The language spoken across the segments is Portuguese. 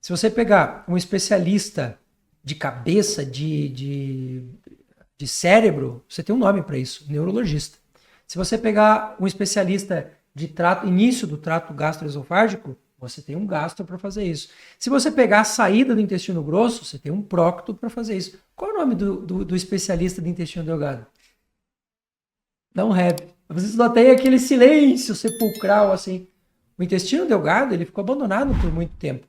Se você pegar um especialista de cabeça, de cérebro, você tem um nome para isso, neurologista. Se você pegar um especialista de início do trato gastroesofágico, você tem um gastro para fazer isso. Se você pegar a saída do intestino grosso, você tem um prócto para fazer isso. Qual é o nome do especialista de intestino delgado? Não have. Vocês não têm aquele silêncio sepulcral assim. O intestino delgado ele ficou abandonado por muito tempo.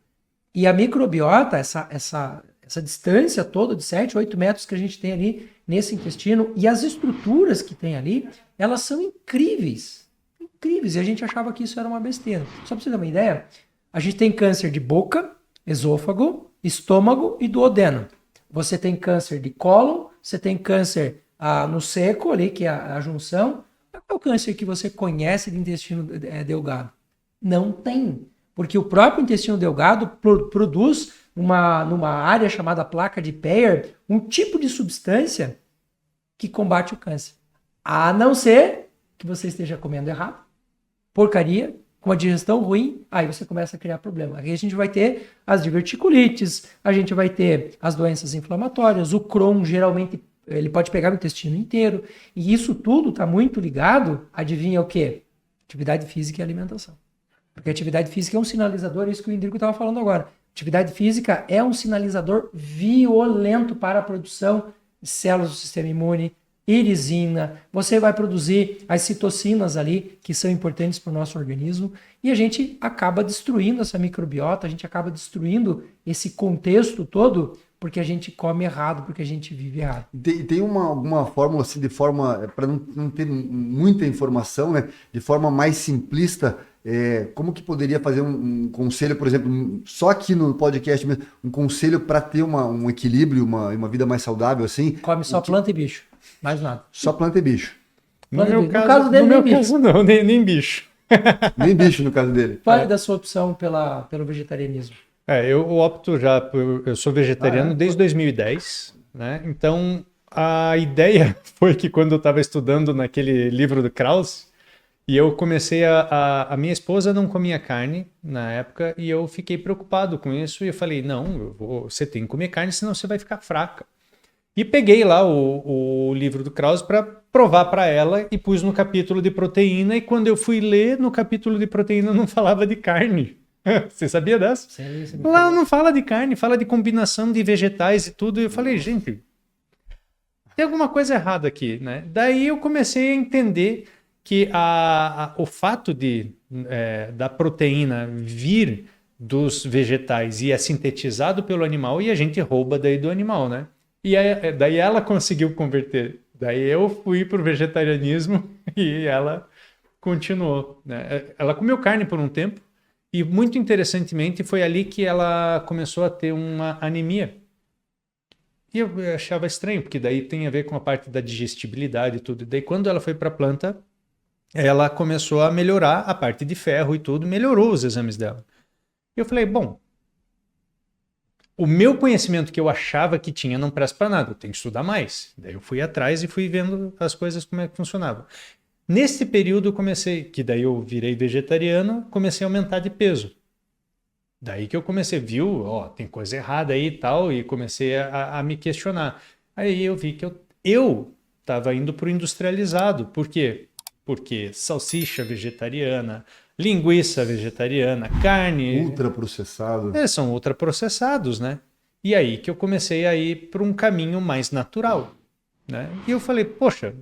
E a microbiota, essa distância toda de 7, 8 metros que a gente tem ali nesse intestino e as estruturas que tem ali, elas são incríveis. Incríveis. E a gente achava que isso era uma besteira. Só para você ter uma ideia, a gente tem câncer de boca, esôfago, estômago e duodeno. Você tem câncer de cólon, você tem câncer no seco ali, que é a junção. Qual é o câncer que você conhece de intestino delgado? Não tem. Porque o próprio intestino delgado produz numa área chamada placa de Peyer um tipo de substância que combate o câncer. A não ser que você esteja comendo errado, porcaria, com uma digestão ruim, aí você começa a criar problema. Aí a gente vai ter as diverticulites, a gente vai ter as doenças inflamatórias, o Crohn geralmente ele pode pegar o intestino inteiro, e isso tudo está muito ligado, adivinha o quê? Atividade física e alimentação. Porque a atividade física é um sinalizador, é isso que o Indrico estava falando agora. Atividade física é um sinalizador violento para a produção de células do sistema imune, irisina, você vai produzir as citocinas ali, que são importantes para o nosso organismo, e a gente acaba destruindo essa microbiota, a gente acaba destruindo esse contexto todo, porque a gente come errado, porque a gente vive errado. Tem alguma fórmula, assim, de forma, para não ter muita informação, né, de forma mais simplista, como que poderia fazer um conselho, por exemplo, só aqui no podcast mesmo, um conselho para ter um equilíbrio, uma vida mais saudável, assim? Come só planta e bicho, mais nada. Só planta e bicho. No meu caso não, nem bicho. Nem bicho no caso dele. Fale da sua opção pelo vegetarianismo. Eu opto eu sou vegetariano desde 2010, né? Então a ideia foi que quando eu estava estudando naquele livro do Krause, e eu comecei a minha esposa não comia carne na época, e eu fiquei preocupado com isso, e eu falei, não, você tem que comer carne, senão você vai ficar fraca. E peguei lá o livro do Krause para provar para ela e pus no capítulo de proteína, e quando eu fui ler, no capítulo de proteína não falava de carne. Você sabia dessa? Sim, lá não fala de carne, fala de combinação de vegetais e tudo. E eu falei, gente, tem alguma coisa errada aqui, né? Daí eu comecei a entender que o fato da proteína vir dos vegetais e é sintetizado pelo animal, e a gente rouba daí do animal, né? E daí ela conseguiu converter. Daí eu fui pro vegetarianismo e ela continuou, né? Ela comeu carne por um tempo, e muito interessantemente foi ali que ela começou a ter uma anemia. E eu achava estranho, porque daí tem a ver com a parte da digestibilidade e tudo. E daí quando ela foi para a planta, ela começou a melhorar a parte de ferro e tudo, melhorou os exames dela. E eu falei, bom, o meu conhecimento que eu achava que tinha não presta para nada, eu tenho que estudar mais. Daí eu fui atrás e fui vendo as coisas como é que funcionavam. Nesse período eu comecei, que daí eu virei vegetariano, comecei a aumentar de peso. Daí que eu comecei, tem coisa errada aí e tal, e comecei a me questionar. Aí eu vi que eu estava indo para o industrializado. Por quê? Porque salsicha vegetariana, linguiça vegetariana, carne... Ultraprocessado. São ultraprocessados, né? E aí que eu comecei a ir para um caminho mais natural, né? E eu falei, poxa...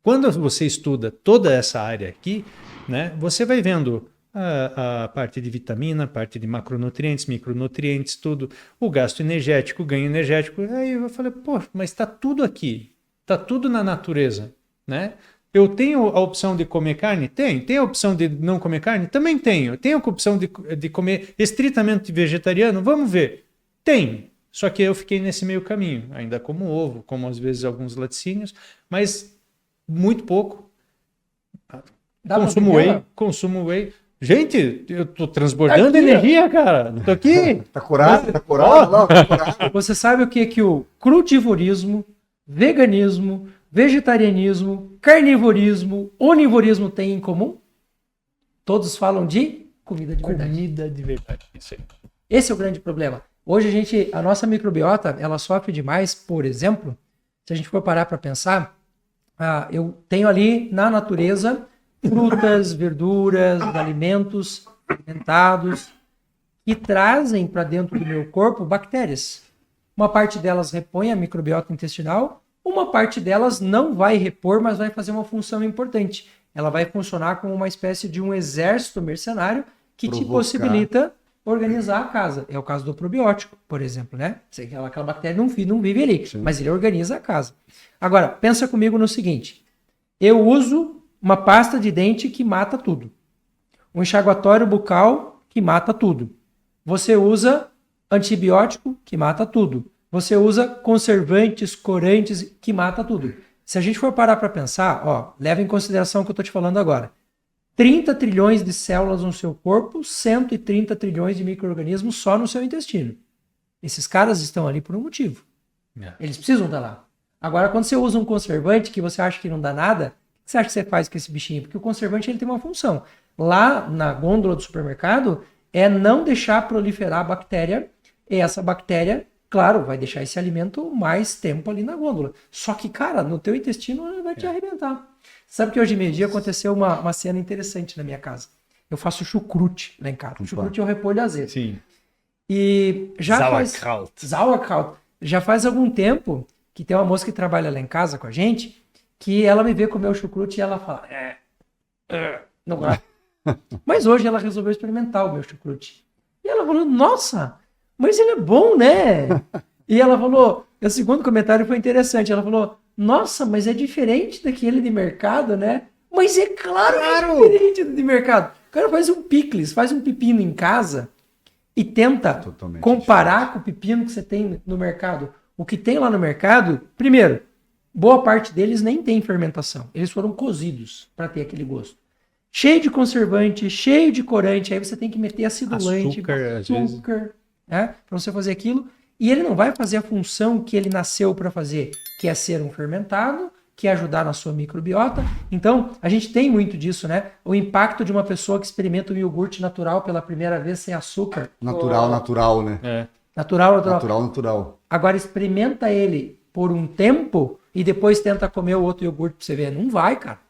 Quando você estuda toda essa área aqui, né, você vai vendo a parte de vitamina, a parte de macronutrientes, micronutrientes, tudo, o gasto energético, o ganho energético. Aí eu falei, pô, mas está tudo aqui, está tudo na natureza, né? Eu tenho a opção de comer carne? Tem. Tem a opção de não comer carne? Também tenho. Tenho a opção de comer estritamente vegetariano? Vamos ver. Tem. Só que eu fiquei nesse meio caminho. Ainda como ovo, como às vezes alguns laticínios, mas muito pouco. Consumo whey. Gente, eu tô transbordando energia, cara. Tô aqui. Tá curado? Tá curado? Você sabe o que o crutivorismo, veganismo, vegetarianismo, carnivorismo, onivorismo têm em comum? Todos falam de comida de verdade. Comida de verdade, isso aí. Esse é o grande problema. Hoje a nossa microbiota, ela sofre demais, por exemplo, se a gente for parar para pensar, eu tenho ali na natureza frutas, verduras, alimentos fermentados que trazem para dentro do meu corpo bactérias. Uma parte delas repõe a microbiota intestinal, uma parte delas não vai repor, mas vai fazer uma função importante. Ela vai funcionar como uma espécie de um exército mercenário que te possibilita organizar a casa. É o caso do probiótico, por exemplo, né? Aquela bactéria não vive ali, sim, mas ele organiza a casa. Agora, pensa comigo no seguinte. Eu uso uma pasta de dente que mata tudo. Um enxaguatório bucal que mata tudo. Você usa antibiótico que mata tudo. Você usa conservantes, corantes que mata tudo. Se a gente for parar para pensar, leva em consideração o que eu estou te falando agora. 30 trilhões de células no seu corpo, 130 trilhões de micro-organismos só no seu intestino. Esses caras estão ali por um motivo. Eles precisam estar lá. Agora, quando você usa um conservante que você acha que não dá nada, o que você acha que você faz com esse bichinho? Porque o conservante ele tem uma função. Lá na gôndola do supermercado é não deixar proliferar a bactéria, e essa bactéria, claro, vai deixar esse alimento mais tempo ali na gôndola. Só que, cara, no teu intestino ela vai te arrebentar. Sabe que hoje meio-dia aconteceu uma cena interessante na minha casa. Eu faço chucrute lá em casa. Chucrute é o repolho azedo. Sim. E já Sauerkraut. Já faz algum tempo que tem uma moça que trabalha lá em casa com a gente, que ela me vê comer o chucrute e ela fala, não gosta. Mas hoje ela resolveu experimentar o meu chucrute. E ela falou, nossa, mas ele é bom, né? E ela falou, o segundo comentário foi interessante, ela falou, nossa, mas é diferente daquele de mercado, né? Mas é claro que é diferente do de mercado. O cara faz um picles, faz um pepino em casa e tenta comparar com o pepino que você tem no mercado. O que tem lá no mercado, primeiro, boa parte deles nem tem fermentação. Eles foram cozidos para ter aquele gosto. Cheio de conservante, cheio de corante, aí você tem que meter acidulante, açúcar, né, para você fazer aquilo. E ele não vai fazer a função que ele nasceu para fazer, que é ser um fermentado, que é ajudar na sua microbiota. Então, a gente tem muito disso, né? O impacto de uma pessoa que experimenta um iogurte natural pela primeira vez sem açúcar. Natural, né? Natural. Agora, experimenta ele por um tempo e depois tenta comer o outro iogurte pra você ver. Não vai, cara.